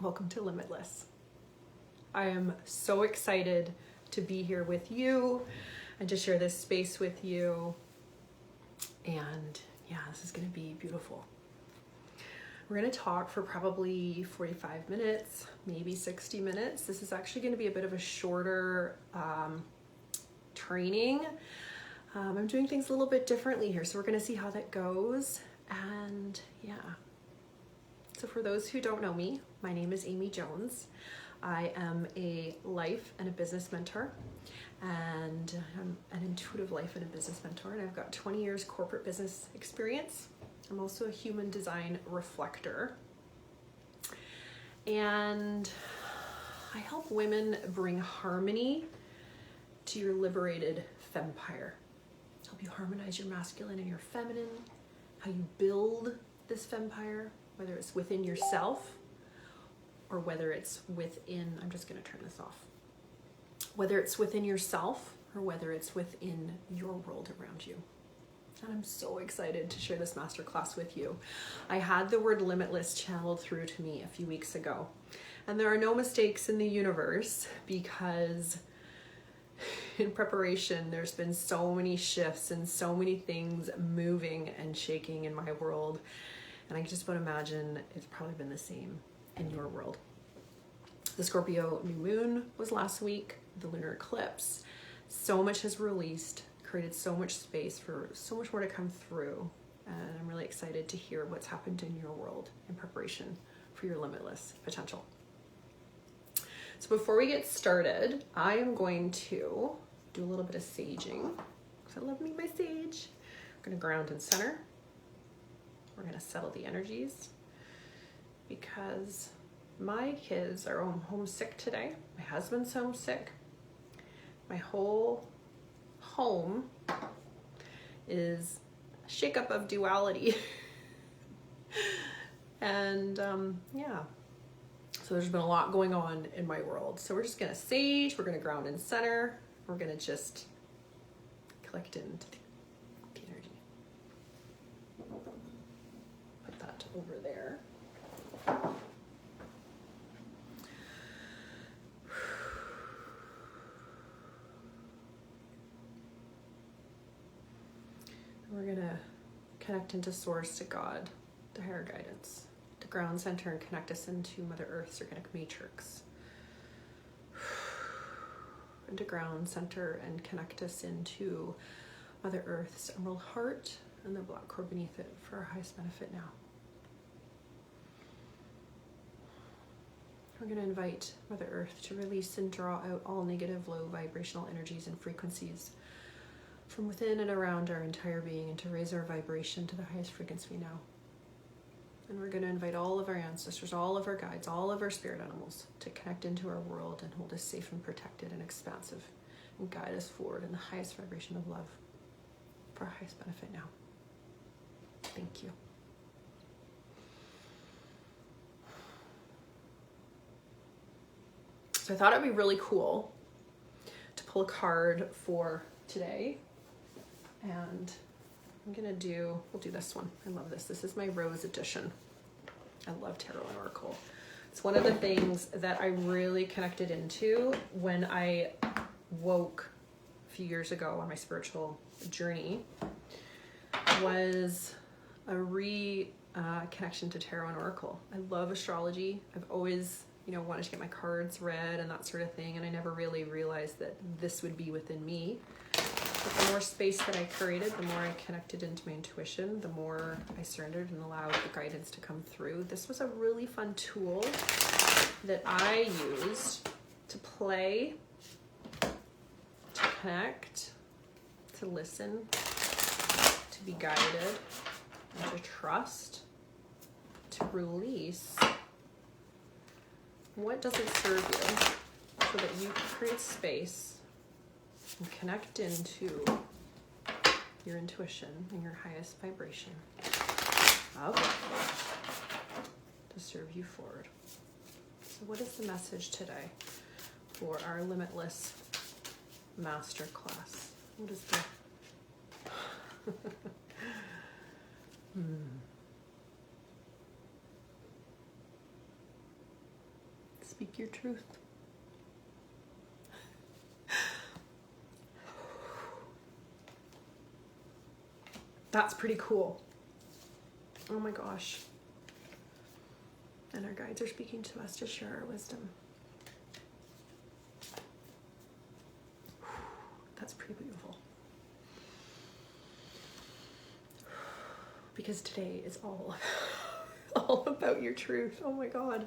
welcome to Limitless. I am so excited to be here with you and to share this space with you. And yeah, this is going to be beautiful. We're going to talk for probably 45 minutes, maybe 60 minutes. This is actually going to be a bit of a shorter training. I'm doing things a little bit differently here, so we're going to see how that goes. And yeah. So for those who don't know me, my name is Amy Jones. I am a life and a business mentor, and I'm an intuitive life and a business mentor, and I've got 20 years corporate business experience. I'm also a human design reflector, and I help women bring harmony to your liberated fempire. Help you harmonize your masculine and your feminine, how you build this fempire, whether it's within yourself or whether it's within, I'm just going to turn this off, whether it's within yourself or whether it's within your world around you. And I'm so excited to share this masterclass with you. I had the word limitless channeled through to me a few weeks ago, and there are no mistakes in the universe, because in preparation there's been so many shifts and so many things moving and shaking in my world, and I just would imagine it's probably been the same in your world. The Scorpio new moon was last week, the lunar eclipse. So much has released, created so much space for so much more to come through. And I'm really excited to hear what's happened in your world in preparation for your limitless potential. So before we get started, I am going to do a little bit of saging, because I love me my sage. I'm going to ground and center. We're going to settle the energies, because my kids are homesick today. My husband's homesick. My whole home is a shakeup of duality. And yeah, so there's been a lot going on in my world. So we're just gonna sage, we're gonna ground and center, we're gonna just collect into the energy. Put that over there. We're gonna connect into source, to God, to higher guidance, to ground center, and connect us into Mother Earth's organic matrix. And to ground center and connect us into Mother Earth's emerald heart and the black core beneath it for our highest benefit now. We're going to invite Mother Earth to release and draw out all negative, low vibrational energies and frequencies from within and around our entire being, and to raise our vibration to the highest frequency now. And we're going to invite all of our ancestors, all of our guides, all of our spirit animals to connect into our world and hold us safe and protected and expansive, and guide us forward in the highest vibration of love for our highest benefit now. Thank you. So I thought it'd be really cool to pull a card for today. And we'll do this one. I love this. This is my Rose edition. I love Tarot and Oracle. It's one of the things that I really connected into when I woke a few years ago on my spiritual journey, was a connection to Tarot and Oracle. I love astrology. I've always, wanted to get my cards read and that sort of thing, and I never really realized that this would be within me. But the more space that I created, the more I connected into my intuition, the more I surrendered and allowed the guidance to come through. This was a really fun tool that I used to play, to connect, to listen, to be guided, and to trust, to release what doesn't serve you, so that you can create space and connect into your intuition and your highest vibration to serve you forward. So what is the message today for our Limitless Masterclass? What is the Speak your truth. That's pretty cool. Oh my gosh. And our guides are speaking to us to share our wisdom. That's pretty beautiful. Because today is all about your truth. Oh my God.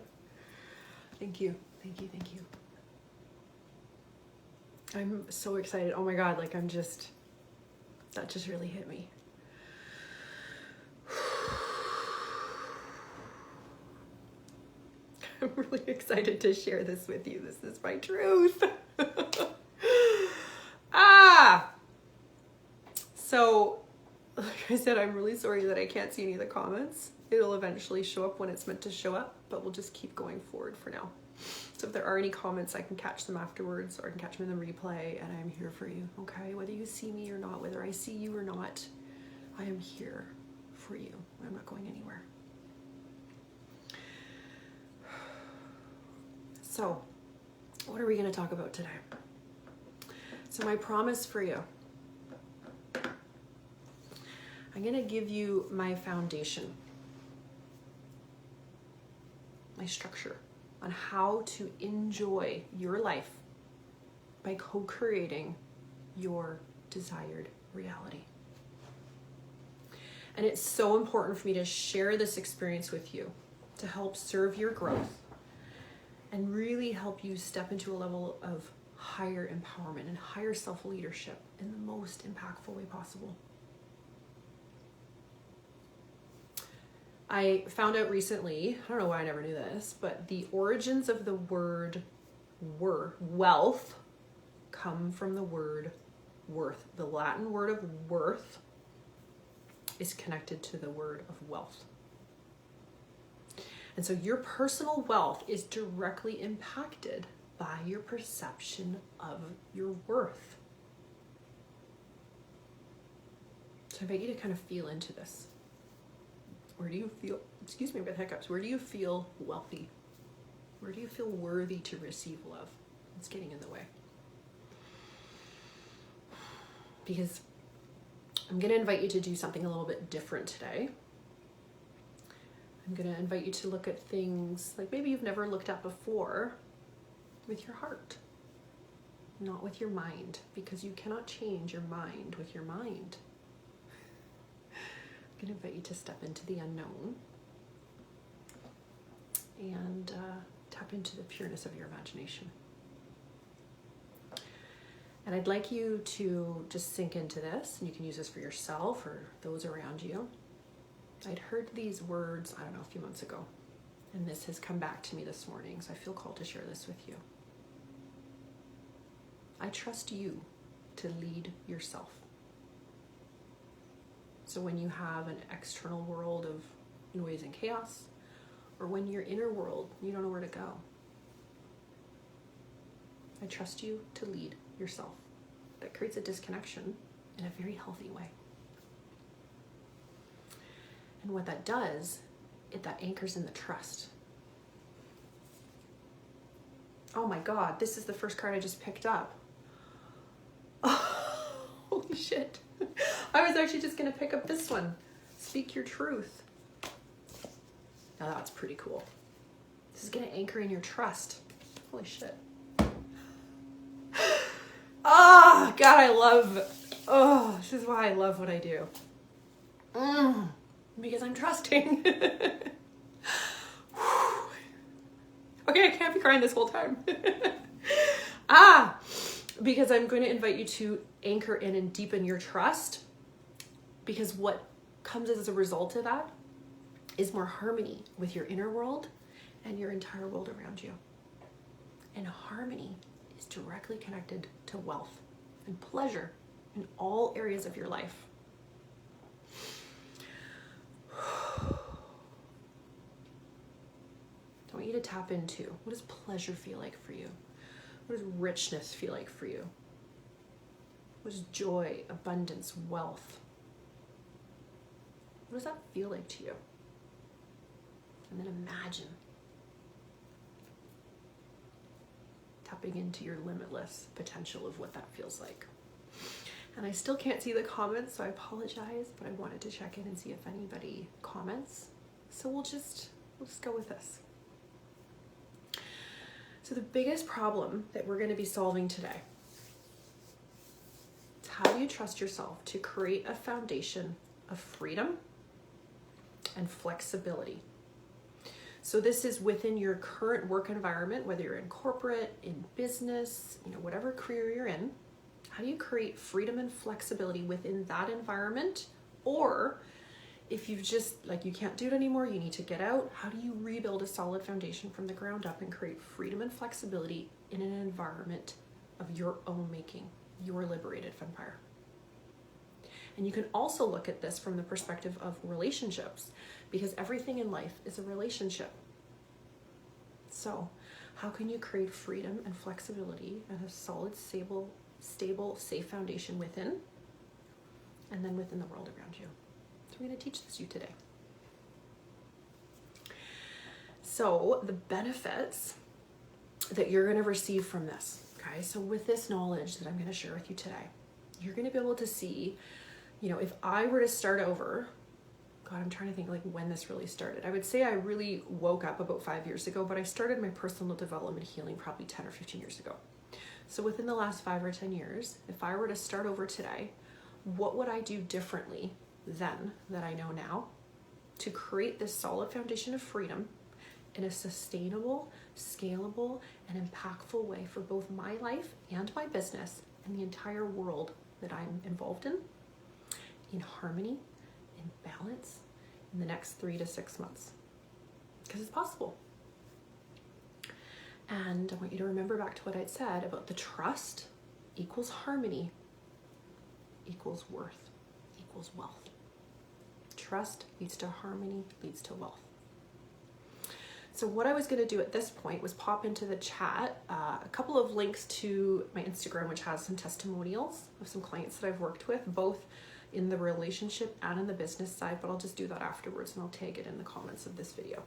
Thank you. Thank you. Thank you. I'm so excited. Oh my God. Like that just really hit me. I'm really excited to share this with you. This is my truth. So, like I said, I'm really sorry that I can't see any of the comments. It'll eventually show up when it's meant to show up, but we'll just keep going forward for now. So if there are any comments, I can catch them afterwards, or I can catch them in the replay, and I'm here for you, okay? Whether you see me or not, whether I see you or not, I am here for you. I'm not going anywhere. So, what are we going to talk about today? So my promise for you, I'm going to give you my foundation, my structure on how to enjoy your life by co-creating your desired reality. And it's so important for me to share this experience with you to help serve your growth and really help you step into a level of higher empowerment and higher self-leadership in the most impactful way possible. I found out recently, I don't know why I never knew this, but the origins of the word wealth come from the word worth. The Latin word of worth is connected to the word of wealth. And so your personal wealth is directly impacted by your perception of your worth. So I invite you to kind of feel into this. Where do you feel, excuse me, I've got hiccups. Where do you feel wealthy? Where do you feel worthy to receive love? It's getting in the way. Because I'm going to invite you to do something a little bit different today. I'm going to invite you to look at things like maybe you've never looked at before with your heart, not with your mind, because you cannot change your mind with your mind. I'm going to invite you to step into the unknown and tap into the pureness of your imagination. And I'd like you to just sink into this, and you can use this for yourself or those around you. I'd heard these words, I don't know, a few months ago, and this has come back to me this morning, so I feel called to share this with you. I trust you to lead yourself. So when you have an external world of noise and chaos, or when your inner world, you don't know where to go, I trust you to lead yourself. That creates a disconnection in a very healthy way. And what that does, that anchors in the trust. Oh my God, this is the first card I just picked up. Oh, holy shit. I was actually just going to pick up this one. Speak your truth. Now that's pretty cool. This is going to anchor in your trust. Holy shit. Oh, God, this is why I love what I do. Because I'm trusting. Okay, I can't be crying this whole time. Because I'm going to invite you to anchor in and deepen your trust, because what comes as a result of that is more harmony with your inner world and your entire world around you. And harmony is directly connected to wealth and pleasure in all areas of your life. I want you to tap into, what does pleasure feel like for you? What does richness feel like for you? What does joy, abundance, wealth? What does that feel like to you? And then imagine tapping into your limitless potential of what that feels like. And I still can't see the comments, so I apologize, but I wanted to check in and see if anybody comments. So we'll just go with this. So the biggest problem that we're going to be solving today is, how do you trust yourself to create a foundation of freedom and flexibility? So this is within your current work environment, whether you're in corporate, in business, whatever career you're in. How do you create freedom and flexibility within that environment? Or if you've just, you can't do it anymore, you need to get out, how do you rebuild a solid foundation from the ground up and create freedom and flexibility in an environment of your own making, your liberated Fempire? And you can also look at this from the perspective of relationships, because everything in life is a relationship. So how can you create freedom and flexibility and a solid, stable, safe foundation within, and then within the world around you? So we're going to teach this to you today. So the benefits that you're going to receive from this, okay? So with this knowledge that I'm going to share with you today, you're going to be able to see, if I were to start over, God, I'm trying to think when this really started. I would say I really woke up about 5 years ago, but I started my personal development healing probably 10 or 15 years ago. So within the last 5 or 10 years, if I were to start over today, what would I do differently then that I know now to create this solid foundation of freedom in a sustainable, scalable, and impactful way for both my life and my business and the entire world that I'm involved in harmony, in balance, in the next 3 to 6 months? Because it's possible. And I want you to remember back to what I'd said about the trust equals harmony equals worth equals wealth. Trust leads to harmony, leads to wealth. So what I was going to do at this point was pop into the chat a couple of links to my Instagram, which has some testimonials of some clients that I've worked with, both in the relationship and in the business side, but I'll just do that afterwards and I'll tag it in the comments of this video.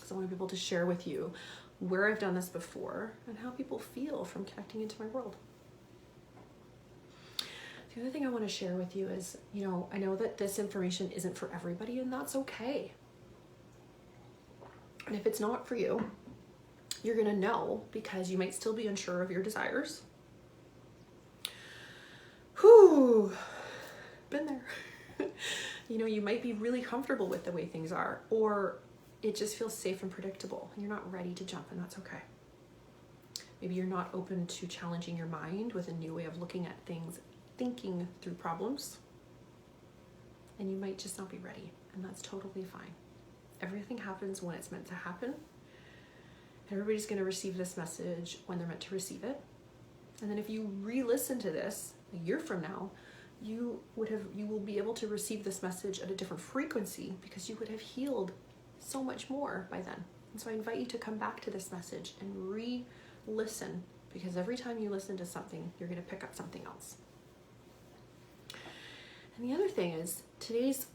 So I want to be able to share with you where I've done this before and how people feel from connecting into my world. The other thing I want to share with you is, I know that this information isn't for everybody, and that's okay. And if it's not for you, you're going to know, because you might still be unsure of your desires. Whew, been there. You might be really comfortable with the way things are, or it just feels safe and predictable and you're not ready to jump, and that's okay. Maybe you're not open to challenging your mind with a new way of looking at things, thinking through problems, and you might just not be ready, and that's totally fine. Everything happens when it's meant to happen. Everybody's going to receive this message when they're meant to receive it. And then if you re-listen to this a year from now, you will be able to receive this message at a different frequency, because you would have healed so much more by then. And so I invite you to come back to this message and re-listen, because every time you listen to something, you're going to pick up something else. And the other thing is, today's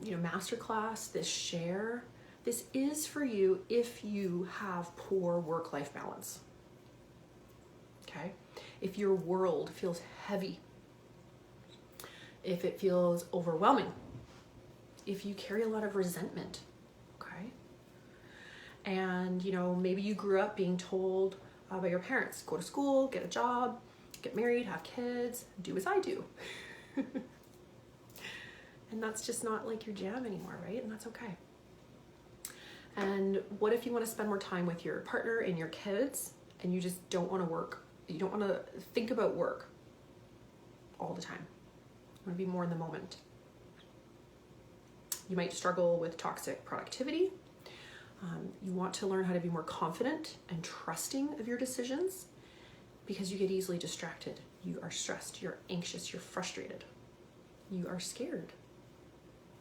masterclass, this share, this is for you if you have poor work-life balance. Okay? If your world feels heavy, if it feels overwhelming, if you carry a lot of resentment, okay? And, maybe you grew up being told by your parents, go to school, get a job, get married, have kids, do as I do. And that's just not your jam anymore, right? And that's okay. And what if you want to spend more time with your partner and your kids, and you just don't want to work? You don't want to think about work all the time. You want to be more in the moment. You might struggle with toxic productivity. You want to learn how to be more confident and trusting of your decisions, because you get easily distracted. You are stressed, you're anxious, you're frustrated, you are scared,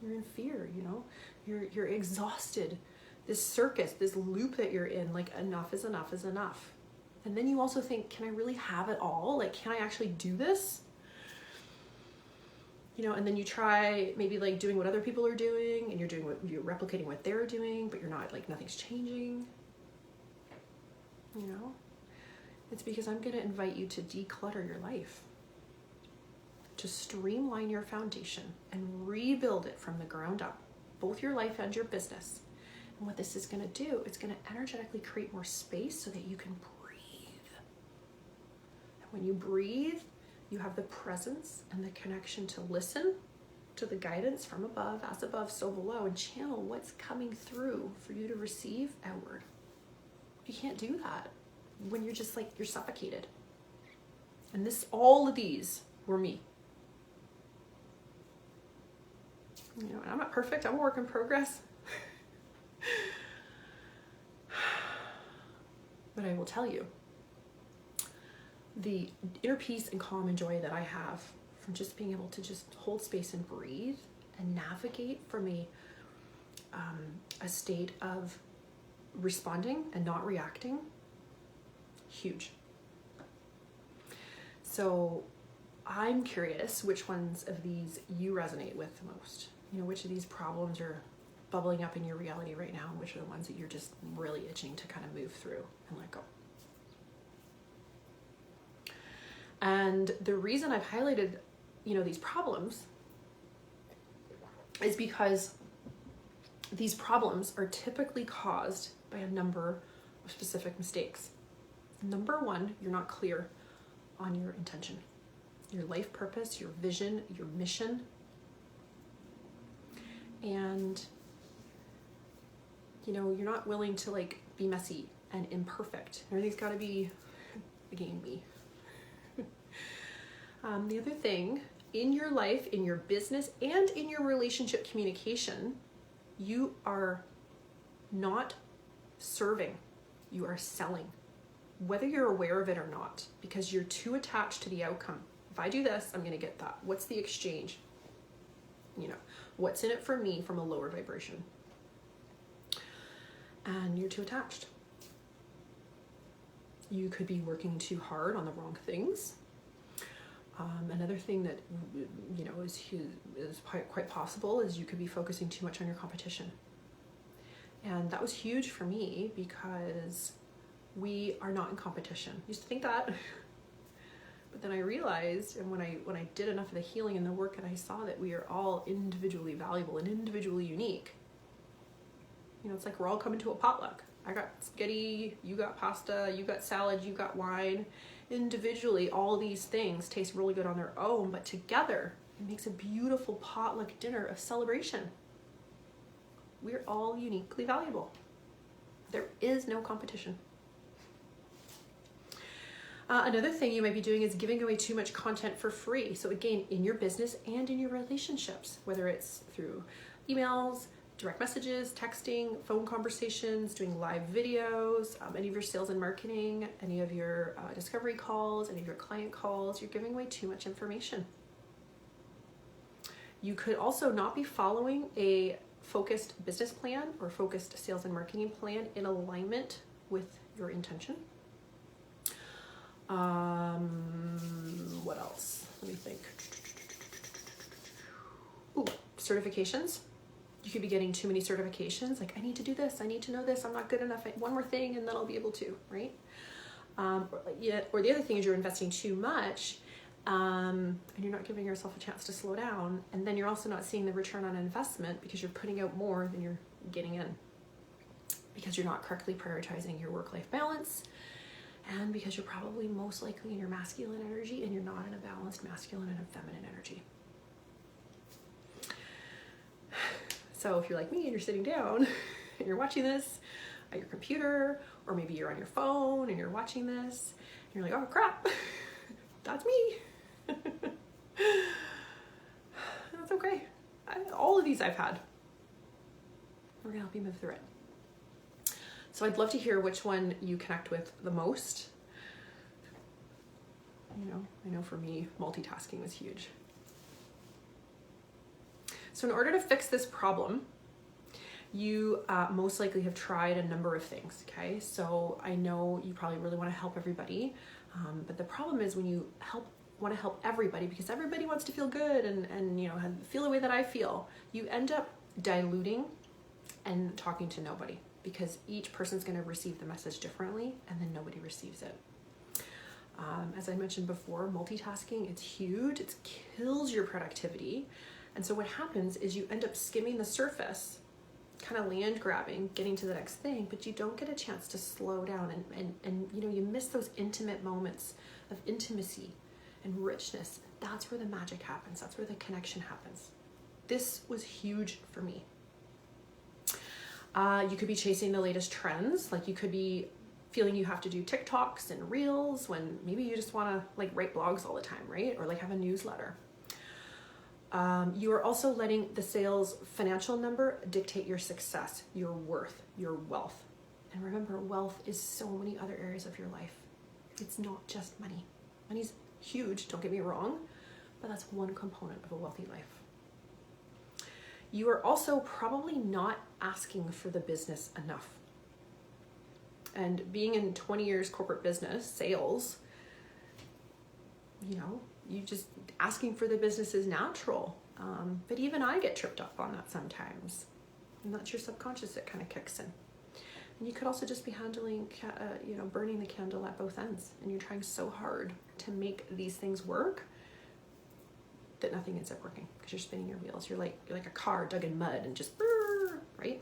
you're in fear, you're exhausted. This circus, this loop that you're in, enough is enough is enough. And then you also think, can I really have it all? Can I actually do this? And then you try maybe doing what other people are doing, and you're replicating what they're doing, but you're not, nothing's changing. You know, it's because I'm going to invite you to declutter your life, to streamline your foundation and rebuild it from the ground up, both your life and your business. And what this is going to do, it's going to energetically create more space so that you can breathe. And when you breathe, you have the presence and the connection to listen to the guidance from above, as above, so below, and channel what's coming through for you to receive outward. You can't do that when you're just like, you're suffocated. And all of these were me. You know, and I'm not perfect. I'm a work in progress. But I will tell you, the inner peace and calm and joy that I have from just being able to just hold space and breathe and navigate from a state of responding and not reacting, huge. So I'm curious which ones of these you resonate with the most. You know, which of these problems are bubbling up in your reality right now, and which are the ones that you're just really itching to kind of move through and let go. And the reason I've highlighted, you know, these problems is because these problems are typically caused by a number of specific mistakes. Number one, you're not clear on your intention, your life purpose, your vision, your mission. And, you know, you're not willing to like be messy and imperfect. Everything's got to be, again, me. The other thing, in your life, in your business, and in your relationship communication, you are not serving, you are selling, whether you're aware of it or not, because you're too attached to the outcome. If I do this, I'm going to get that. What's the exchange? You know, what's in it for me from a lower vibration? And you're too attached. You could be working too hard on the wrong things. Another thing that, you know, is quite possible is you could be focusing too much on your competition. And that was huge for me because we are not in competition. I used to think that, but then I realized, and when I did enough of the healing and the work, and I saw that we are all individually valuable and individually unique. You know, it's like we're all coming to a potluck. I got spaghetti, you got pasta, you got salad, you got wine. Individually, all these things taste really good on their own, but together it makes a beautiful potluck dinner of celebration. We're all uniquely valuable. There is no competition. Another thing you might be doing is giving away too much content for free. So again, in your business and in your relationships, whether it's through emails, direct messages, texting, phone conversations, doing live videos, any of your sales and marketing, any of your discovery calls, any of your client calls, you're giving away too much information. You could also not be following a focused business plan or focused sales and marketing plan in alignment with your intention. What else? Let me think. Ooh, certifications. You could be getting too many certifications. Like, I need to do this. I need to know this. I'm not good enough. One more thing and then I'll be able to, right? Or the other thing is you're investing too much and you're not giving yourself a chance to slow down. And then you're also not seeing the return on investment because you're putting out more than you're getting in, because you're not correctly prioritizing your work-life balance, and because you're probably most likely in your masculine energy and you're not in a balanced masculine and a feminine energy. So if you're like me and you're sitting down and you're watching this at your computer, or maybe you're on your phone and you're watching this, and you're like, oh crap, that's me. That's okay. All of these I've had. We're gonna help you move through it. So I'd love to hear which one you connect with the most. You know, I know for me, multitasking was huge. So in order to fix this problem, you most likely have tried a number of things, okay? So I know you probably really want to help everybody, but the problem is when you want to help everybody, because everybody wants to feel good and you know, feel the way that I feel, you end up diluting and talking to nobody. because each person's going to receive the message differently, and then nobody receives it. As I mentioned before, multitasking, it's huge. It kills your productivity. And so what happens is you end up skimming the surface, kind of land grabbing, getting to the next thing, but you don't get a chance to slow down and you know, you miss those intimate moments of intimacy and richness. That's where the magic happens. That's where the connection happens. This was huge for me. You could be chasing the latest trends. Like you could be feeling you have to do TikToks and reels when maybe you just want to like write blogs all the time, right? Or like have a newsletter. You are also letting the sales financial number dictate your success, your worth, your wealth. And remember, wealth is so many other areas of your life. It's not just money. Money's huge, don't get me wrong, but that's one component of a wealthy life. You are also probably not asking for the business enough. And being in 20 years corporate business, sales, you know, you just asking for the business is natural. But even I get tripped up on that sometimes. And that's your subconscious that kind of kicks in. And you could also just be handling, burning the candle at both ends. And you're trying so hard to make these things work that nothing ends up working because you're spinning your wheels. You're like a car dug in mud and just, right?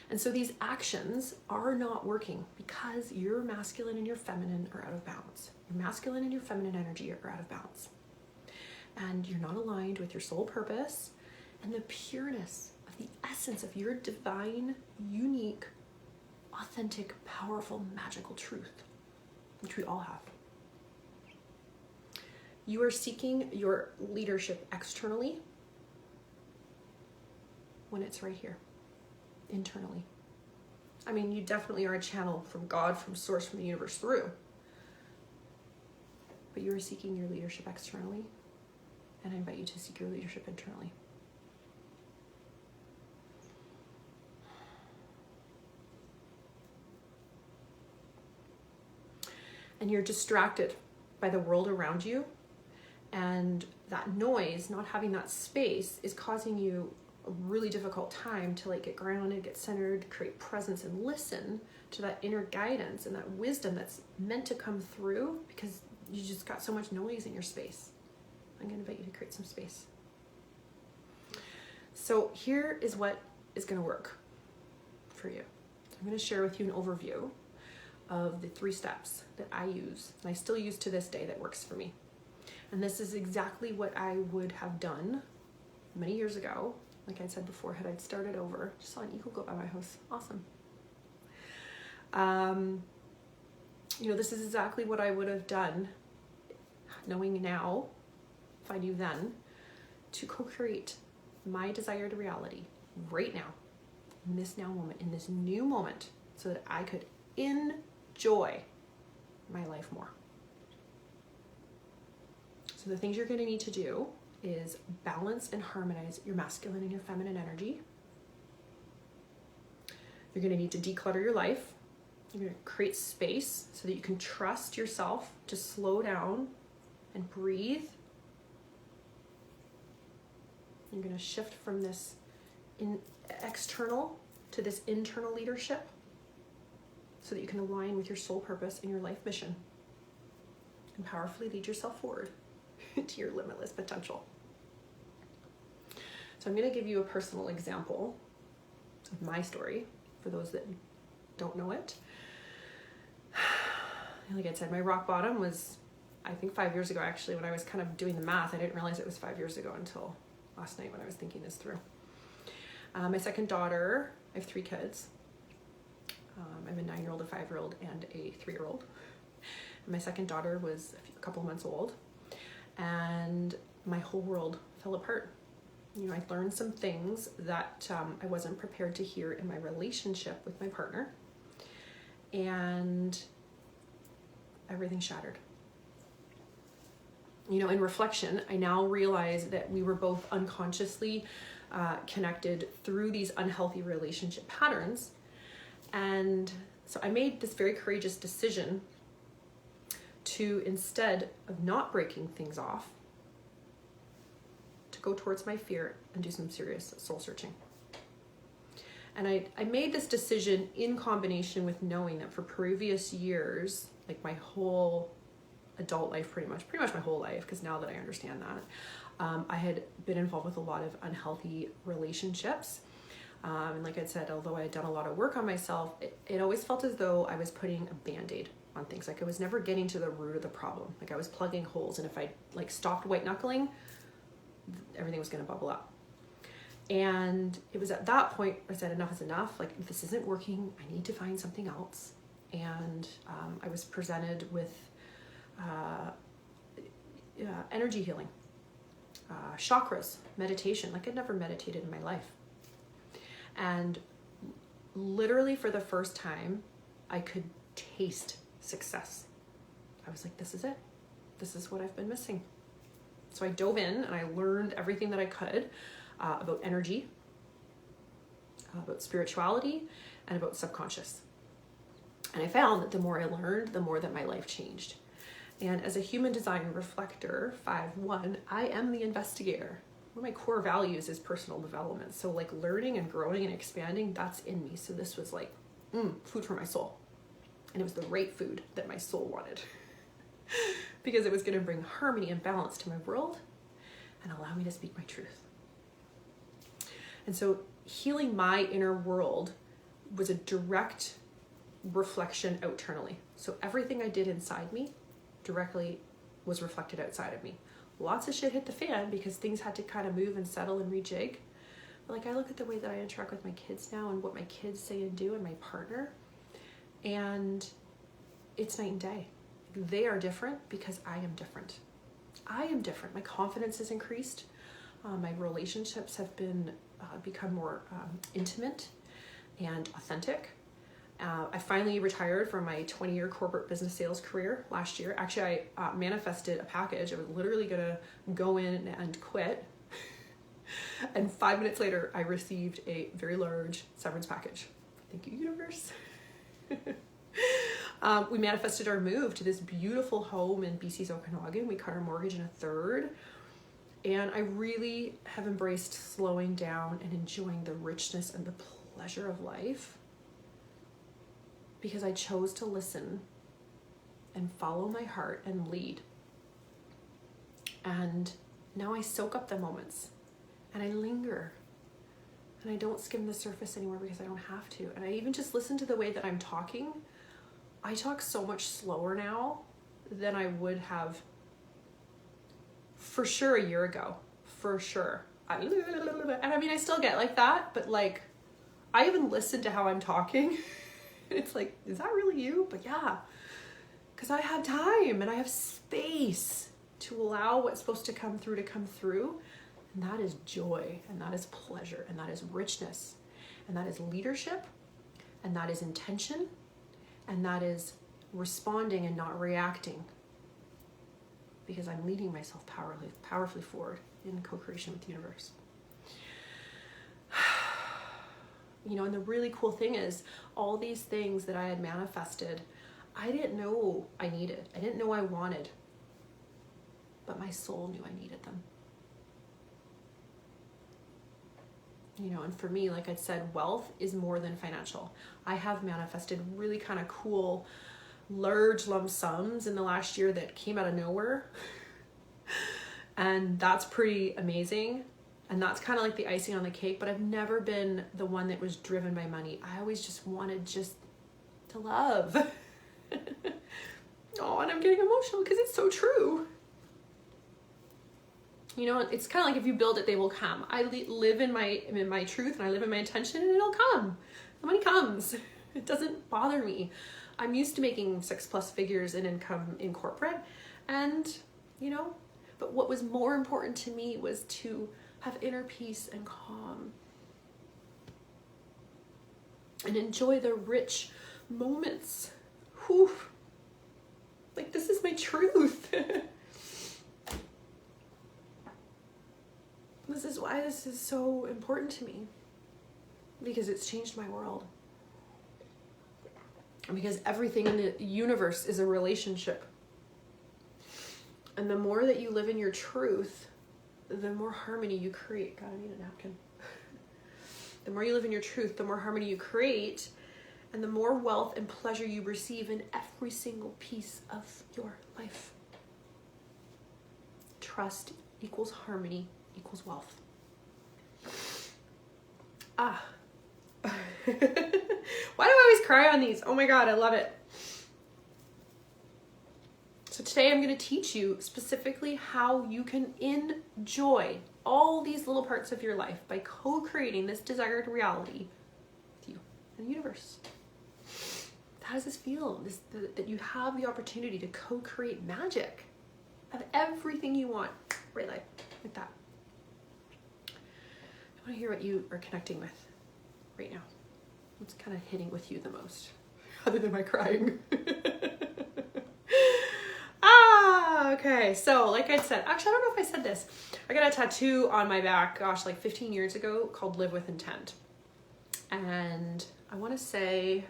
And so these actions are not working because your masculine and your feminine are out of balance. Your masculine and your feminine energy are out of balance. And you're not aligned with your soul purpose and the pureness of the essence of your divine, unique, authentic, powerful, magical truth, which we all have. You are seeking your leadership externally when it's right here. Internally. I mean, you definitely are a channel from God, from source, from the universe through. But you are seeking your leadership externally, and I invite you to seek your leadership internally. And you're distracted by the world around you, and that noise, not having that space, is causing you a really difficult time to like get grounded, get centered, create presence, and listen to that inner guidance and that wisdom that's meant to come through because you just got so much noise in your space. I'm going to invite you to create some space. So here is what is going to work for you. I'm going to share with you an overview of the 3 steps that I use, and I still use to this day, that works for me. And this is exactly what I would have done many years ago. Like I said before, had I started over, just saw an eagle go by my house. Awesome. This is exactly what I would have done, knowing now, if I knew then, to co-create my desired reality right now, in this now moment, in this new moment, so that I could enjoy my life more. So the things you're going to need to do is balance and harmonize your masculine and your feminine energy. You're going to need to declutter your life. You're going to create space so that you can trust yourself to slow down and breathe. You're going to shift from this external to this internal leadership so that you can align with your soul purpose and your life mission and powerfully lead yourself forward to your limitless potential. So I'm going to give you a personal example of my story for those that don't know it. Like I said, my rock bottom was, I think 5 years ago, actually, when I was kind of doing the math. I didn't realize it was 5 years ago until last night when I was thinking this through. My second daughter, I have 3 kids. I have a 9-year-old, a 5-year-old, and a 3-year-old. And my second daughter was a couple months old, and my whole world fell apart. I learned some things that I wasn't prepared to hear in my relationship with my partner, and everything shattered. In reflection, I now realize that we were both unconsciously connected through these unhealthy relationship patterns. And so I made this very courageous decision to, instead of not breaking things off, to go towards my fear and do some serious soul searching. And I made this decision in combination with knowing that for previous years, like my whole adult life, pretty much my whole life, because now that I understand that, I had been involved with a lot of unhealthy relationships. And like I said, although I had done a lot of work on myself, it always felt as though I was putting a Band-Aid on things. Like I was never getting to the root of the problem. Like I was plugging holes, and if I like stopped white knuckling, everything was going to bubble up. And it was at that point I said, enough is enough. Like, if this isn't working, I need to find something else. And I was presented with energy healing, chakras, meditation. Like, I'd never meditated in my life. And literally for the first time, I could taste success. I was like, this is it. This is what I've been missing. So I dove in and I learned everything that I could about energy, about spirituality, and about subconscious. And I found that the more I learned, the more that my life changed. And as a human design reflector, 5-1, I am the investigator. One of my core values is personal development. So like learning and growing and expanding, that's in me. So this was like food for my soul. And it was the right food that my soul wanted. Because it was going to bring harmony and balance to my world and allow me to speak my truth. And so healing my inner world was a direct reflection externally. So everything I did inside me directly was reflected outside of me. Lots of shit hit the fan because things had to kind of move and settle and rejig. But like, I look at the way that I interact with my kids now and what my kids say and do and my partner, and it's night and day. They are different because I am different. I am different. My confidence has increased. My relationships have become more intimate and authentic. I finally retired from my 20-year corporate business sales career last year. Actually, I manifested a package. I was literally going to go in and quit. And 5 minutes later, I received a very large severance package. Thank you, universe. We manifested our move to this beautiful home in BC's Okanagan. We cut our mortgage in a third. And I really have embraced slowing down and enjoying the richness and the pleasure of life because I chose to listen and follow my heart and lead. And now I soak up the moments and I linger and I don't skim the surface anymore because I don't have to. And I even just listen to the way that I'm talking. I talk so much slower now than I would have for sure a year ago, for sure. And I mean, I still get like that, but like, I even listen to how I'm talking. It's like, is that really you? But yeah, because I have time and I have space to allow what's supposed to come through. And that is joy, and that is pleasure, and that is richness, and that is leadership, and that is intention, and that is responding and not reacting. Because I'm leading myself powerfully forward in co-creation with the universe. You know, and the really cool thing is all these things that I had manifested, I didn't know I needed. I didn't know I wanted. But my soul knew I needed them. You know, and for me, like I said, wealth is more than financial. I have manifested really kind of cool large lump sums in the last year that came out of nowhere. And that's pretty amazing. And that's kind of like the icing on the cake, but I've never been the one that was driven by money. I always just wanted just to love. Oh, and I'm getting emotional because it's so true. You know, it's kind of like if you build it, they will come. I live in my truth and I live in my intention and it'll come. The money comes. It doesn't bother me. I'm used to making 6+ figures in income in corporate, and you know, but what was more important to me was to have inner peace and calm and enjoy the rich moments. Whew. Like, this is my truth. This is why this is so important to me, because it's changed my world. Because everything in the universe is a relationship. And the more that you live in your truth, the more harmony you create. God, I need a napkin. The more you live in your truth, the more harmony you create, and the more wealth and pleasure you receive in every single piece of your life. Trust equals harmony equals wealth. Why do I always cry on these? Oh my God, I love it. So today I'm going to teach you specifically how you can enjoy all these little parts of your life by co-creating this desired reality with you and the universe. How does this feel? That you have the opportunity to co-create magic of everything you want, right? Like that. I want to hear what you are connecting with right now. What's kind of hitting with you the most, other than my crying? Okay. So like I said, actually, I don't know if I said this. I got a tattoo on my back, gosh, like 15 years ago called Live with Intent. And I want to say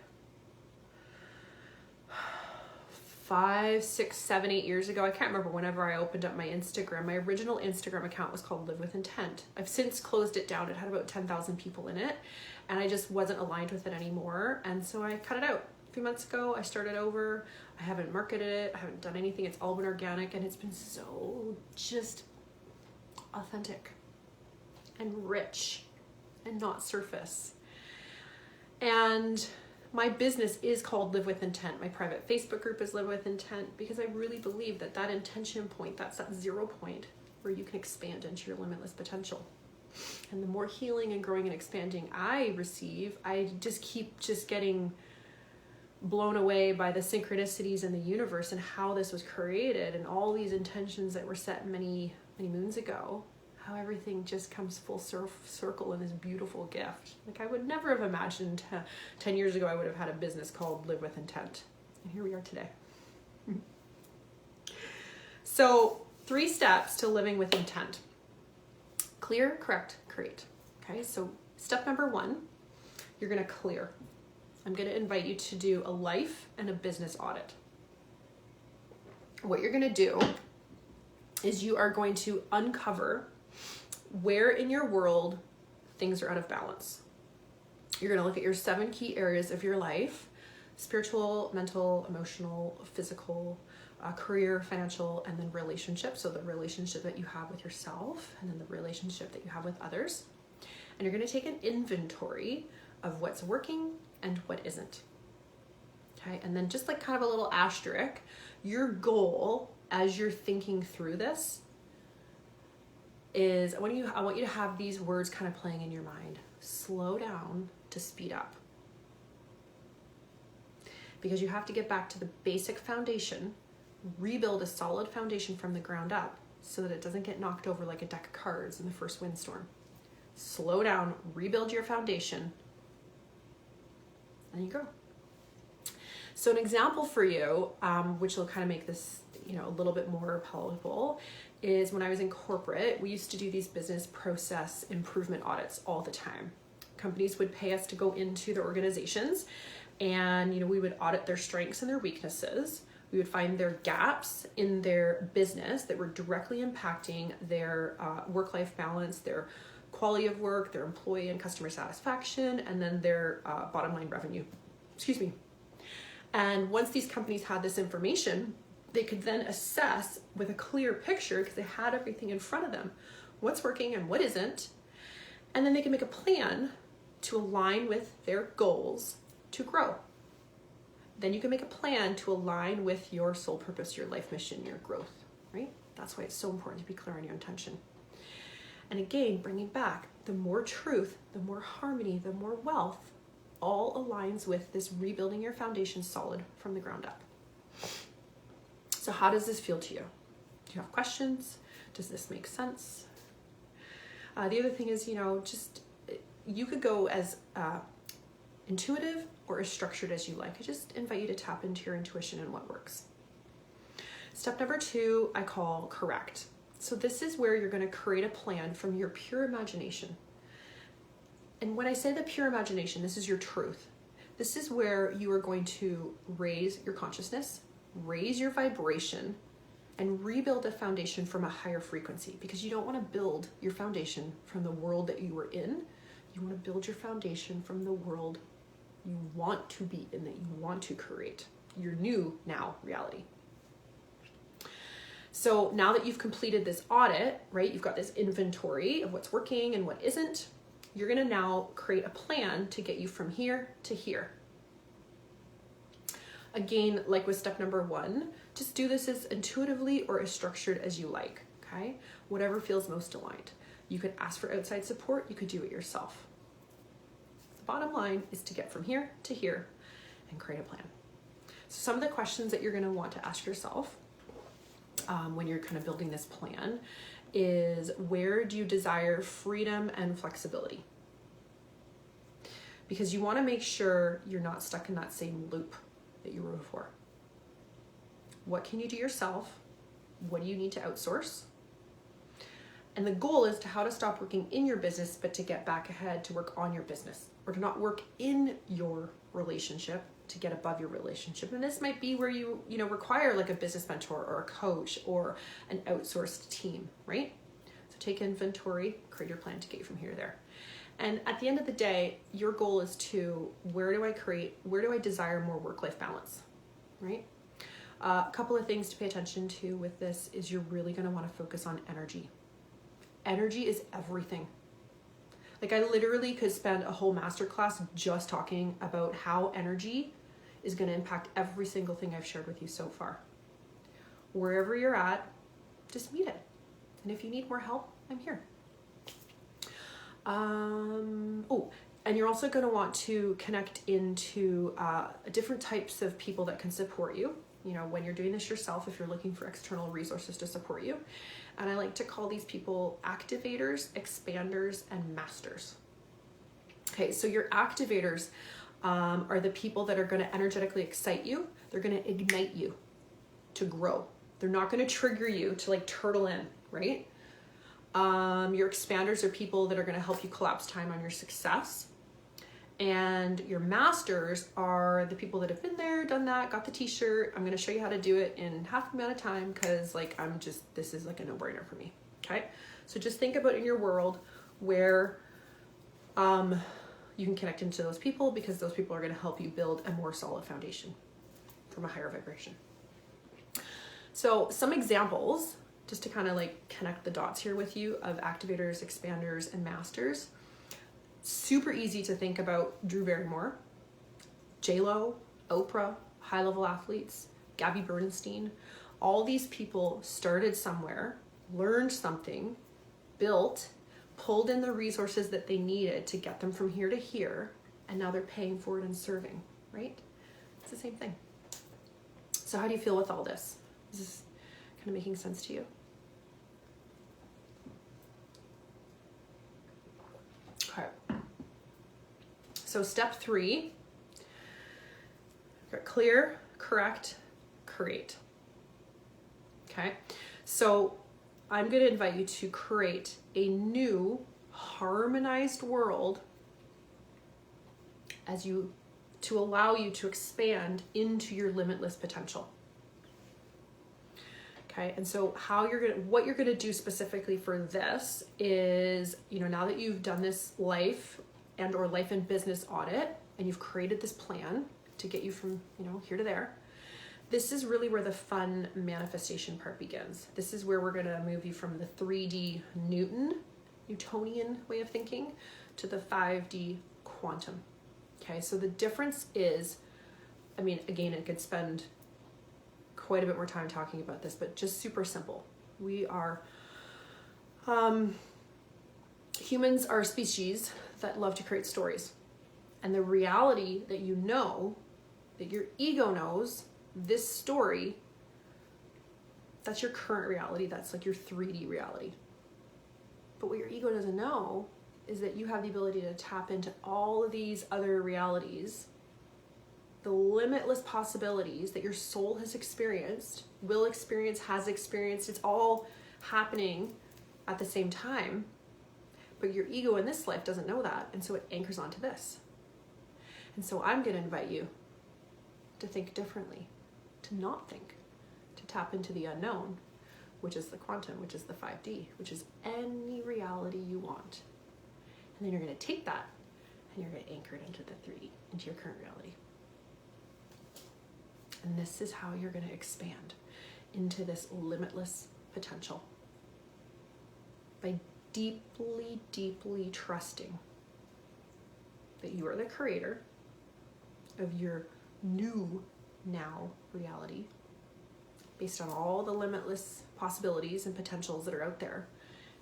5, 6, 7, 8 years ago, I can't remember, whenever I opened up my Instagram, my original Instagram account was called Live with Intent. I've since closed it down. It had about 10,000 people in it, and I just wasn't aligned with it anymore. And so I cut it out. A few months ago, I started over. I haven't marketed it. I haven't done anything. It's all been organic, and it's been so just authentic and rich and not surface. And my business is called Live with Intent. My private Facebook group is Live with Intent, because I really believe that that intention point, that's that 0 point where you can expand into your limitless potential. And the more healing and growing and expanding I receive, I just keep getting blown away by the synchronicities in the universe and how this was created, and all these intentions that were set many, many moons ago. How everything just comes full circle in this beautiful gift. Like, I would never have imagined 10 years ago I would have had a business called Live with Intent. And here we are today. So 3 steps to living with intent. Clear, correct, create. Okay, so step number 1, you're going to clear. I'm going to invite you to do a life and a business audit. What you're going to do is you are going to uncover where in your world things are out of balance. You're going to look at your 7 key areas of your life: spiritual, mental, emotional, physical, career, financial, and then relationship. So the relationship that you have with yourself, and then the relationship that you have with others. And you're going to take an inventory of what's working and what isn't. Okay, and then just like kind of a little asterisk, your goal as you're thinking through this is, I want you to have these words kind of playing in your mind. Slow down to speed up. Because you have to get back to the basic foundation, rebuild a solid foundation from the ground up so that it doesn't get knocked over like a deck of cards in the first windstorm. Slow down, rebuild your foundation, and you go. So an example for you, which will kind of make this, a little bit more palatable, is when I was in corporate, we used to do these business process improvement audits all the time. Companies would pay us to go into their organizations, and we would audit their strengths and their weaknesses. We would find their gaps in their business that were directly impacting their work-life balance, their quality of work, their employee and customer satisfaction, and then their bottom line revenue. And once these companies had this information, they could then assess with a clear picture, because they had everything in front of them, what's working and what isn't. And then they can make a plan to align with their goals to grow. Then you can make a plan to align with your soul purpose, your life mission, your growth, right? That's why it's so important to be clear on your intention. And again, bringing back, the more truth, the more harmony, the more wealth, all aligns with this rebuilding your foundation solid from the ground up. So how does this feel to you? Do you have questions? Does this make sense? The other thing is, you could go as intuitive or as structured as you like. I just invite you to tap into your intuition and what works. Step number 2, I call correct. So this is where you're going to create a plan from your pure imagination. And when I say the pure imagination, this is your truth. This is where you are going to raise your consciousness, raise your vibration, and rebuild a foundation from a higher frequency, because you don't want to build your foundation from the world that you were in. You want to build your foundation from the world you want to be in, that you want to create, your new now reality. So now that you've completed this audit, right, you've got this inventory of what's working and what isn't, you're going to now create a plan to get you from here to here. Again, like with step number 1, just do this as intuitively or as structured as you like, okay? Whatever feels most aligned. You could ask for outside support, you could do it yourself. The bottom line is to get from here to here and create a plan. So some of the questions that you're going to want to ask yourself when you're kind of building this plan is, where do you desire freedom and flexibility? Because you want to make sure you're not stuck in that same loop that you were before. What can you do yourself? What do you need to outsource? And the goal is how to stop working in your business, but to get back ahead, to work on your business, or to not work in your relationship, to get above your relationship. And this might be where you require like a business mentor or a coach or an outsourced team, right? So take inventory, create your plan to get you from here to there. And at the end of the day, your goal is to, where do I desire more work-life balance, right? A couple of things to pay attention to with this is you're really going to want to focus on energy. Energy is everything. Like, I literally could spend a whole masterclass just talking about how energy is going to impact every single thing I've shared with you so far. Wherever you're at, just meet it. And if you need more help, I'm here. And you're also going to want to connect into different types of people that can support you. You know, when you're doing this yourself, if you're looking for external resources to support you. And I like to call these people activators, expanders, and masters. Okay, so your activators are the people that are going to energetically excite you. They're going to ignite you to grow. They're not going to trigger you to like turtle in, right? Your expanders are people that are going to help you collapse time on your success. And your masters are the people that have been there, done that, got the t-shirt. I'm going to show you how to do it in half the amount of time because like this is like a no-brainer for me. Okay. So just think about in your world where you can connect into those people, because those people are going to help you build a more solid foundation from a higher vibration. So some examples, just to kind of like connect the dots here with you, of activators, expanders, and masters. Super easy to think about Drew Barrymore, J-Lo, Oprah, high-level athletes, Gabby Bernstein. All these people started somewhere, learned something, built, pulled in the resources that they needed to get them from here to here, and now they're paying for it and serving, right? It's the same thing. So how do you feel with all this? Is this kind of making sense to you? Okay. So step 3, clear, correct, create. Okay. So I'm going to invite you to create a new harmonized world to allow you to expand into your limitless potential. Okay, and so what you're gonna do specifically for this is, now that you've done this life or life and business audit, and you've created this plan to get you from, here to there, this is really where the fun manifestation part begins. This is where we're gonna move you from the 3D Newtonian way of thinking to the 5D quantum. Okay, so the difference is, again, I could spend quite a bit more time talking about this, but just super simple. We are, humans are a species that love to create stories. And the reality that that your ego knows, this story, that's your current reality. That's like your 3D reality. But what your ego doesn't know is that you have the ability to tap into all of these other realities, the limitless possibilities that your soul has experienced, will experience, has experienced. It's all happening at the same time. But your ego in this life doesn't know that. And so it anchors onto this. And so I'm going to invite you to think differently, to not think, to tap into the unknown, which is the quantum, which is the 5D, which is any reality you want. And then you're going to take that and you're going to anchor it into the 3D, into your current reality. And this is how you're going to expand into this limitless potential. By deeply, deeply trusting that you are the creator of your new now reality, based on all the limitless possibilities and potentials that are out there,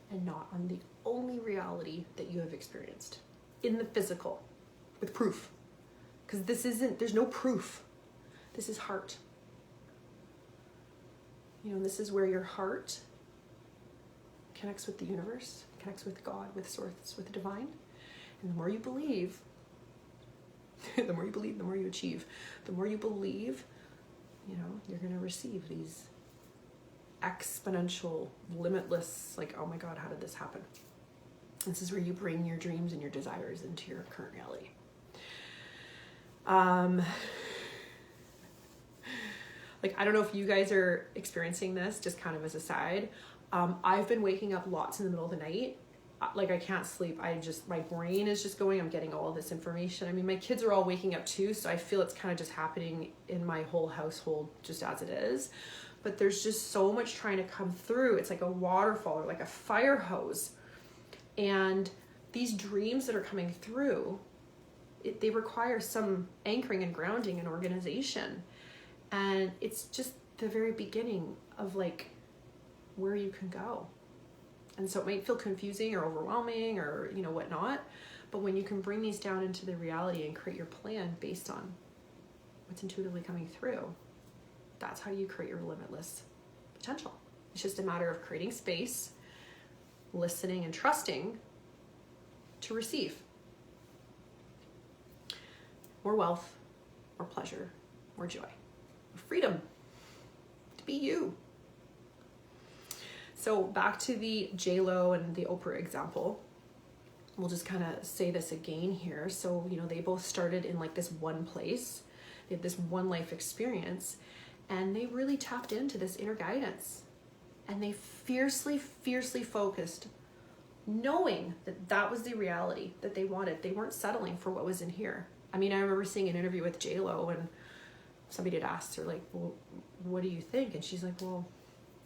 and not on the only reality that you have experienced in the physical, with proof. Because there's no proof. This is heart. This is where your heart connects with the universe, connects with God, with source, with the divine. And the more you believe, the more you achieve. The more you believe, you're going to receive these exponential, limitless, like, oh my God, how did this happen? This is where you bring your dreams and your desires into your current reality. I don't know if you guys are experiencing this, just kind of as a side. I've been waking up lots in the middle of the night. I can't sleep. My brain is just going. I'm getting all of this information. I mean, my kids are all waking up too, so I feel it's kind of just happening in my whole household just as it is. But there's just so much trying to come through. It's like a waterfall or like a fire hose. And these dreams that are coming through, they require some anchoring and grounding and organization. And it's just the very beginning of where you can go. And so it might feel confusing or overwhelming or, whatnot. But when you can bring these down into the reality and create your plan based on what's intuitively coming through, that's how you create your limitless potential. It's just a matter of creating space, listening and trusting to receive more wealth, more pleasure, more joy, more freedom to be you. So back to the J-Lo and the Oprah example. We'll just kind of say this again here. So, they both started in this one place. They had this one life experience, and they really tapped into this inner guidance. And they fiercely, fiercely focused, knowing that that was the reality that they wanted. They weren't settling for what was in here. I mean, I remember seeing an interview with J-Lo, and somebody had asked her, well, what do you think? And she's like, well,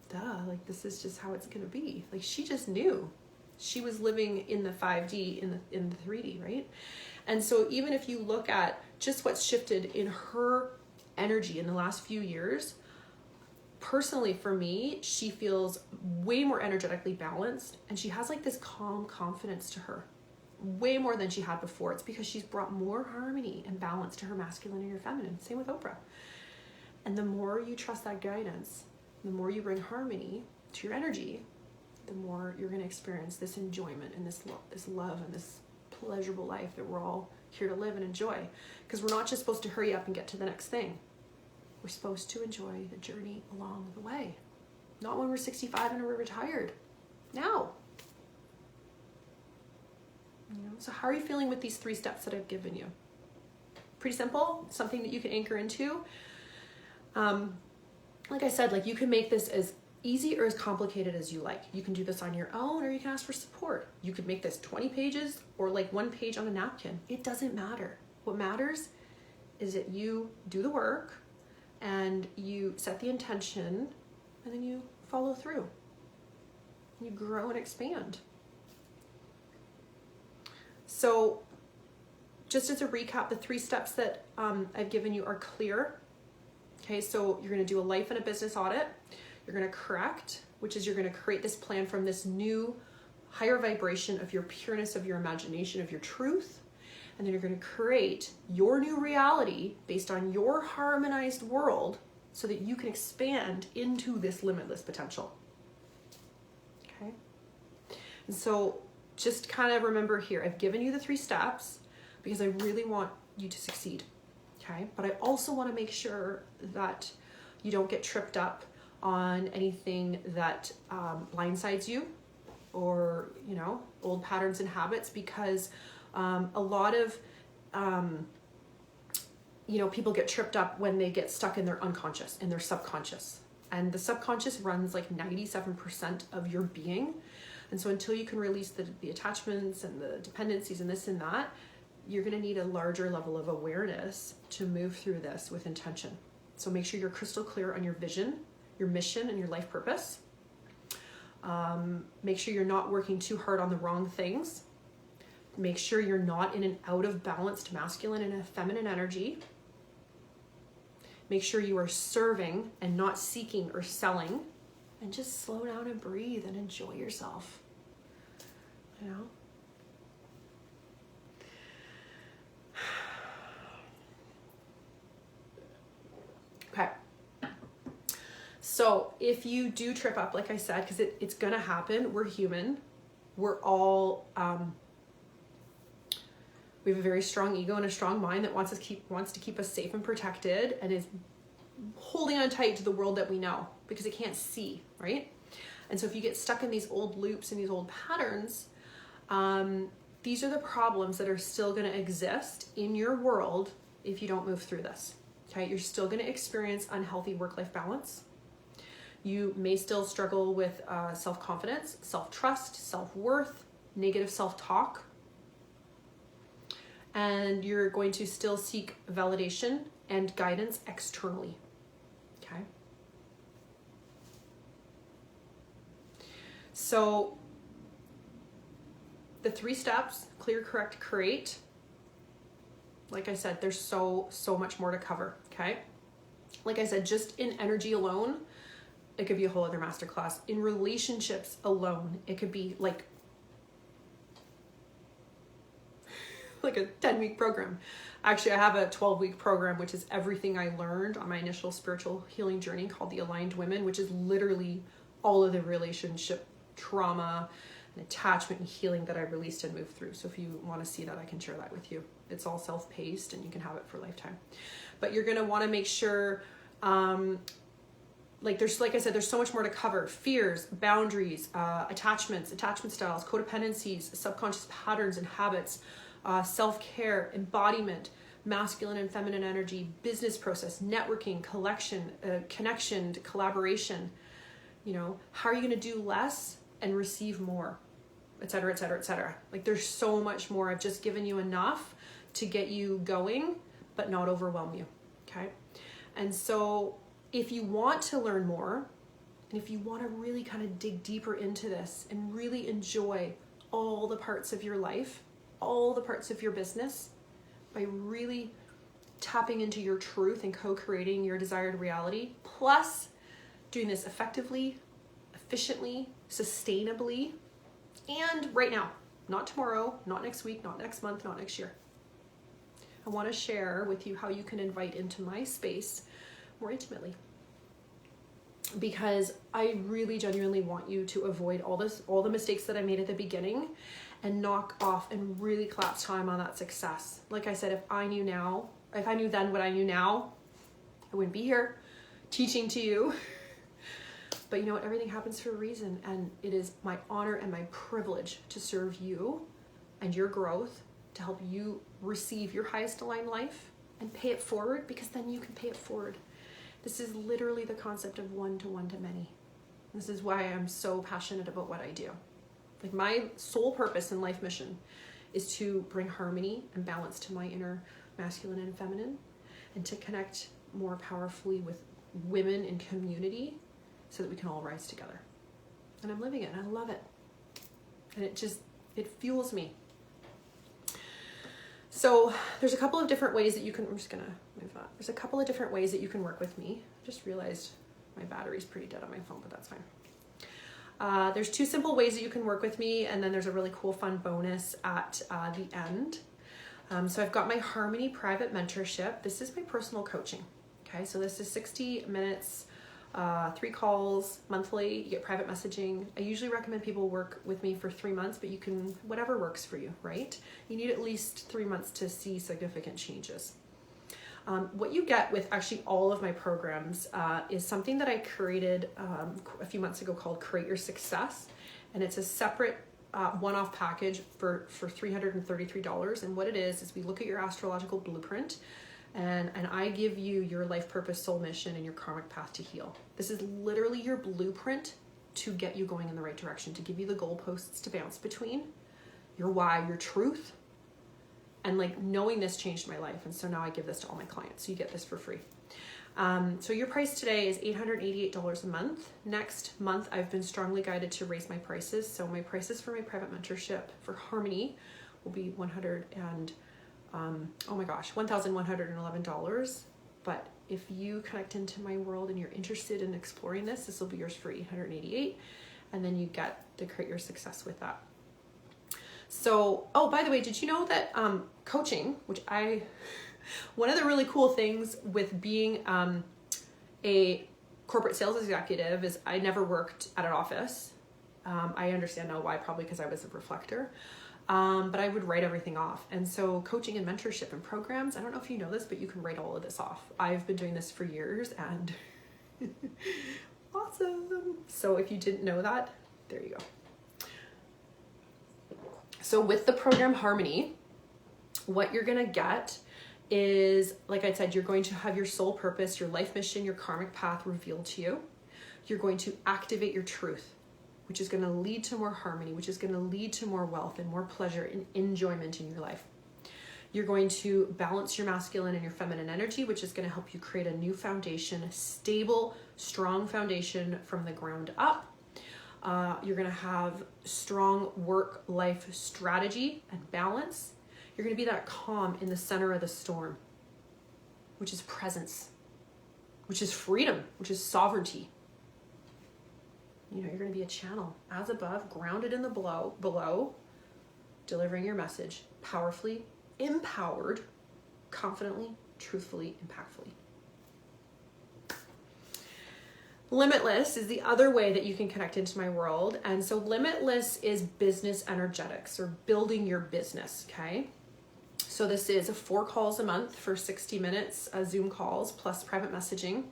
duh, this is just how it's gonna be. She just knew. She was living in the 5D, in the 3D, right? And so even if you look at just what's shifted in her energy in the last few years, personally for me, she feels way more energetically balanced, and she has this calm confidence to her, way more than she had before. It's because she's brought more harmony and balance to her masculine and her feminine. Same with Oprah. And the more you trust that guidance, the more you bring harmony to your energy, the more you're going to experience this enjoyment and this love and this pleasurable life that we're all here to live and enjoy. Because we're not just supposed to hurry up and get to the next thing. We're supposed to enjoy the journey along the way. Not when we're 65 and we're retired. Now. So how are you feeling with these 3 steps that I've given you? Pretty simple. Something that you can anchor into. Like I said, you can make this as easy or as complicated as you like. You can do this on your own, or you can ask for support. You could make this 20 pages or 1 page on a napkin. It doesn't matter. What matters is that you do the work and you set the intention, and then you follow through. You grow and expand. So just as a recap, the 3 steps that I've given you are clear. Okay, so you're going to do a life and a business audit. You're going to correct, which is you're going to create this plan from this new higher vibration of your pureness, of your imagination, of your truth. And then you're going to create your new reality based on your harmonized world so that you can expand into this limitless potential. Okay? And so just kind of remember here, I've given you the 3 steps because I really want you to succeed. Okay, but I also want to make sure that you don't get tripped up on anything that blindsides you, or old patterns and habits, because a lot of people get tripped up when they get stuck in their unconscious, in their subconscious, and the subconscious runs 97% of your being. And so until you can release the attachments and the dependencies and this and that, you're going to need a larger level of awareness to move through this with intention. So make sure you're crystal clear on your vision, your mission, and your life purpose. Make sure you're not working too hard on the wrong things. Make sure you're not in an out of balanced masculine and a feminine energy. Make sure you are serving and not seeking or selling. And just slow down and breathe and enjoy yourself. You know? Okay. So if you do trip up, like I said, because it's going to happen, we're human. We're all, we have a very strong ego and a strong mind that wants to keep us safe and protected, and is holding on tight to the world that we know because it can't see, right? And so if you get stuck in these old loops and these old patterns, these are the problems that are still going to exist in your world if you don't move through this. Okay, you're still going to experience unhealthy work-life balance. You may still struggle with self-confidence, self-trust, self-worth, negative self-talk. And you're going to still seek validation and guidance externally. Okay. So the 3 steps: clear, correct, create. Like I said, there's so much more to cover. Okay. Like I said, just in energy alone, it could be a whole other masterclass. In relationships alone, it could be like a 10-week program. Actually, I have a 12-week program, which is everything I learned on my initial spiritual healing journey called the Aligned Women, which is literally all of the relationship trauma and attachment and healing that I released and moved through. So if you want to see that, I can share that with you. It's all self-paced and you can have it for a lifetime. But you're going to want to make sure, like I said, there's so much more to cover. Fears, boundaries, attachments, attachment styles, codependencies, subconscious patterns and habits, self-care, embodiment, masculine and feminine energy, business process, networking, connection, collaboration. You know, how are you going to do less and receive more, et cetera, et cetera, et cetera. Like there's so much more. I've just given you enough to get you going, but not overwhelm you. Okay. And so if you want to learn more, and if you want to really kind of dig deeper into this and really enjoy all the parts of your life, all the parts of your business, by really tapping into your truth and co-creating your desired reality, plus doing this effectively, efficiently, sustainably, and right now, not tomorrow, not next week, not next month, not next year. I want to share with you how you can invite into my space more intimately, because I really genuinely want you to avoid all the mistakes that I made at the beginning, and knock off and really collapse time on that success. Like I said, if I knew then what I knew now, I wouldn't be here teaching to you. But you know what? Everything happens for a reason, and it is my honor and my privilege to serve you and your growth, to help you receive your highest aligned life and pay it forward, because then you can pay it forward. This is literally the concept of one to many. This is why I'm so passionate about what I do. Like my sole purpose and life mission is to bring harmony and balance to my inner masculine and feminine, and to connect more powerfully with women in community so that we can all rise together. And I'm living it and I love it. And it fuels me. So there's a couple of different ways that you can, I'm just gonna move that. There's a couple of different ways that you can work with me. I just realized my battery's pretty dead on my phone, but that's fine. There's 2 simple ways that you can work with me, and then there's a really cool fun bonus at the end. So I've got my Harmony private mentorship. This is my personal coaching. Okay, so this is 60 minutes, 3 calls monthly. You get private messaging. I usually recommend people work with me for 3 months, but you can, whatever works for you, right? You need at least 3 months to see significant changes. What you get with actually all of my programs is something that I created a few months ago called Create Your Success. And it's a separate one-off package for $333. And what it is we look at your astrological blueprint, and I give you your life purpose, soul mission, and your karmic path to heal. This is literally your blueprint to get you going in the right direction, to give you the goalposts to bounce between, your why, your truth. And like knowing this changed my life. And so now I give this to all my clients. So you get this for free. So your price today is $888 a month. Next month, I've been strongly guided to raise my prices. So my prices for my private mentorship for Harmony will be $1,111. But if you connect into my world and you're interested in exploring this will be yours for $888. And then you get to create your success with that. So, oh, by the way, did you know that coaching, one of the really cool things with being a corporate sales executive is I never worked at an office. I understand now why, probably because I was a reflector. But I would write everything off. And so coaching and mentorship and programs, I don't know if you know this, but you can write all of this off. I've been doing this for years and awesome. So if you didn't know that, there you go. So with the program Harmony, what you're going to get is, like I said, you're going to have your soul purpose, your life mission, your karmic path revealed to you. You're going to activate your truth, which is going to lead to more harmony, which is going to lead to more wealth and more pleasure and enjoyment in your life. You're going to balance your masculine and your feminine energy, which is going to help you create a new foundation, a stable, strong foundation from the ground up. You're going to have strong work-life strategy and balance. You're going to be that calm in the center of the storm, which is presence, which is freedom, which is sovereignty. You know, you're going to be a channel, as above, grounded in the below, delivering your message powerfully, empowered, confidently, truthfully, impactfully. Limitless is the other way that you can connect into my world. And so Limitless is business energetics, or building your business, okay? So this is 4 calls a month for 60 minutes, Zoom calls plus private messaging.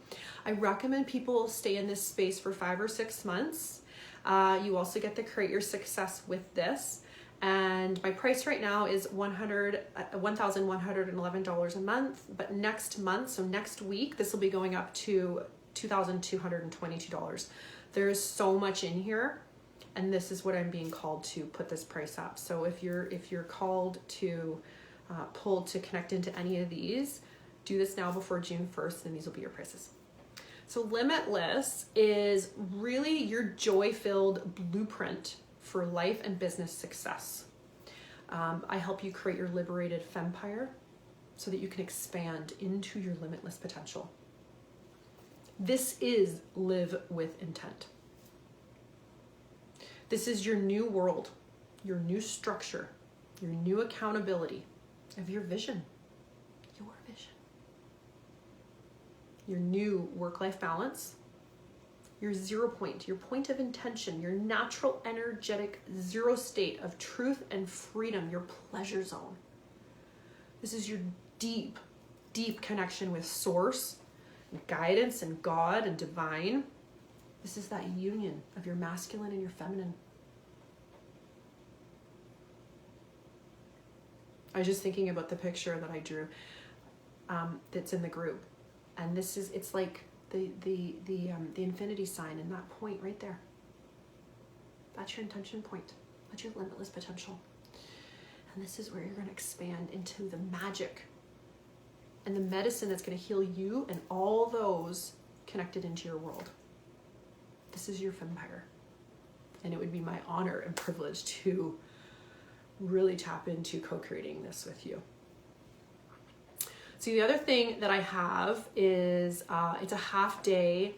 I recommend people stay in this space for 5 or 6 months. You also get to create your success with this. And my price right now is $1,111 a month. But next month, so next week, this will be going up to $2,222. There's so much in here, and this is what I'm being called to put this price up. So if you're called to pulled to connect into any of these, do this now before June 1st, and these will be your prices. So Limitless is really your joy-filled blueprint for life and business success. I help you create your liberated Fempire so that you can expand into your limitless potential. This is live with intent. This is your new world, your new structure, your new accountability of your vision, your new work-life balance, your 0 point, your point of intention, your natural energetic zero state of truth and freedom, your pleasure zone. This is your deep, deep connection with source, guidance and God and divine. This is that union of your masculine and your feminine. I was just thinking about the picture that I drew that's in the group. And this is, it's like the infinity sign in that point right there. That's your intention point. That's your limitless potential. And this is where you're going to expand into the magic and the medicine that's going to heal you and all those connected into your world. This is your Fempire. And it would be my honor and privilege to really tap into co-creating this with you. So the other thing that I have is it's a half-day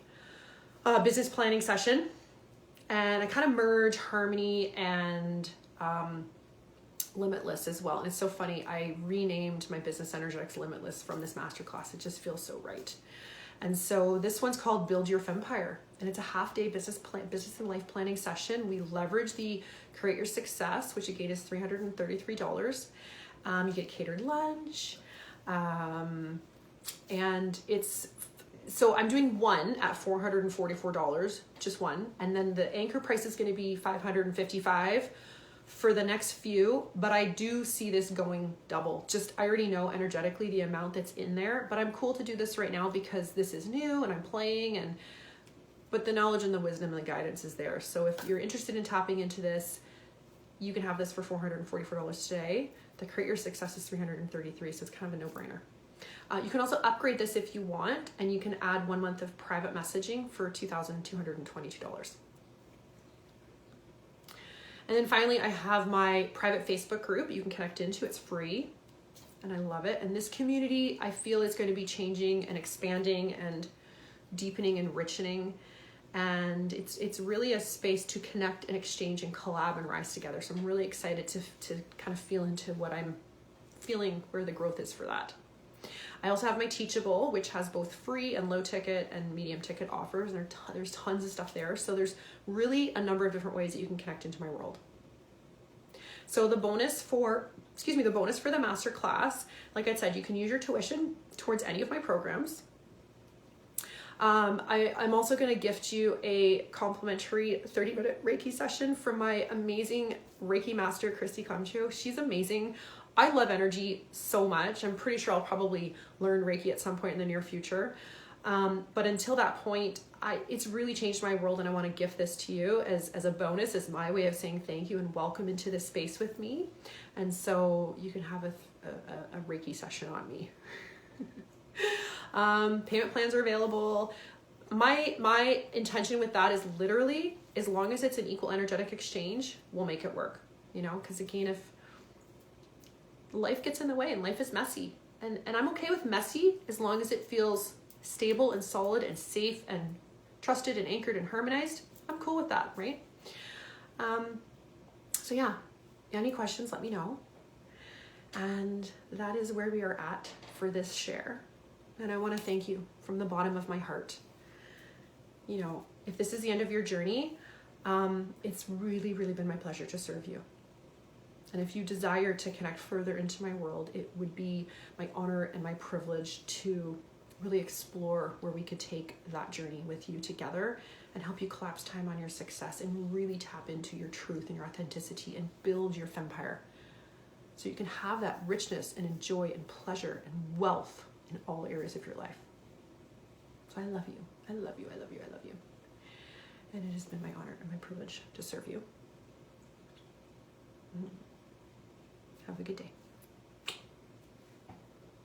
business planning session. And I kind of merge Harmony and Limitless as well. And it's so funny, I renamed my Business Energetics Limitless from this masterclass. It just feels so right. And so this one's called Build Your Fempire. And it's a half-day business and life planning session. We leverage the Create Your Success, which again is $333. You get catered lunch. And it's, so I'm doing one at $444, just one. And then the anchor price is going to be $555 for the next few, but I do see this going double. Just, I already know energetically the amount that's in there, but I'm cool to do this right now because this is new and I'm playing, and But the knowledge and the wisdom and the guidance is there. So if you're interested in tapping into this, you can have this for $444 today. The Create Your Success is $333, so it's kind of a no-brainer. You can also upgrade this if you want, and you can add 1 month of private messaging for $2,222. And then finally, I have my private Facebook group you can connect into. It's free, and I love it. And this community, I feel, is going to be changing and expanding and deepening and richening. And it's really a space to connect and exchange and collab and rise together. So I'm really excited to kind of feel into what I'm feeling, where the growth is for that. I also have my Teachable, which has both free and low ticket and medium ticket offers. And there's tons of stuff there. So there's really a number of different ways that you can connect into my world. So the bonus for the Masterclass, like I said, you can use your tuition towards any of my programs. I'm also going to gift you a complimentary 30-minute Reiki session from my amazing Reiki master, Christy Concho. She's amazing. I love energy so much. I'm pretty sure I'll probably learn Reiki at some point in the near future. But until that point, it's really changed my world, and I want to gift this to you as a bonus, as my way of saying thank you and welcome into this space with me. And so you can have a Reiki session on me. Payment plans are available. My intention with that is literally, as long as it's an equal energetic exchange, we'll make it work, because again, if life gets in the way and life is messy, and I'm okay with messy as long as it feels stable and solid and safe and trusted and anchored and harmonized, I'm cool with that, right? So yeah, any questions, let me know. And that is where we are at for this share. And I want to thank you from the bottom of my heart. If this is the end of your journey, it's really, really been my pleasure to serve you. And if you desire to connect further into my world, it would be my honor and my privilege to really explore where we could take that journey with you together and help you collapse time on your success and really tap into your truth and your authenticity and build your Fempire. So you can have that richness and joy and pleasure and wealth in all areas of your life. So I love you. I love you. I love you. I love you. And it has been my honor and my privilege to serve you. Have a good day.